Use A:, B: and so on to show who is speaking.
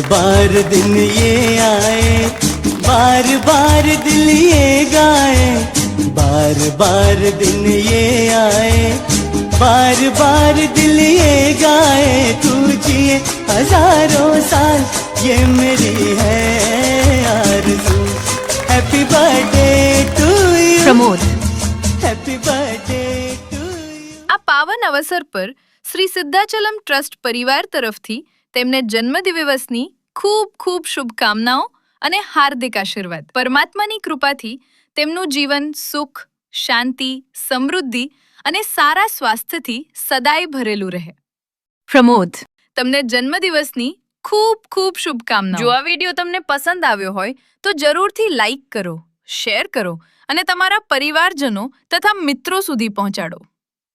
A: बार दिन ये आए, बार बार दिल ये गाए, बार बार दिन ये आए, बार बार दिल ये गाए, तू जिए हजारों साल ये मेरी है आरज़ू। Happy birthday to you
B: Pramod
A: happy birthday to you.
B: આ પાવન અવસર પર શ્રી સિદ્ધાચલમ ટ્રસ્ટ પરિવાર તરફથી તેમને જન્મદિવસની ખૂબ ખૂબ શુભકામનાઓ અને હાર્દિક આશીર્વાદ। પરમાત્માની કૃપાથી તેમનું જીવન સુખ, શાંતિ, સમૃદ્ધિ અને સારા સ્વાસ્થ્યથી સદાય ભરેલું રહે। પ્રમોદ તમને જન્મદિવસની ખૂબ ખૂબ શુભકામનાઓ। જો આ વિડીયો તમને પસંદ આવ્યો હોય તો જરૂરથી લાઈક કરો, શેર કરો અને તમારા પરિવારજનો તથા મિત્રો સુધી પહોંચાડો।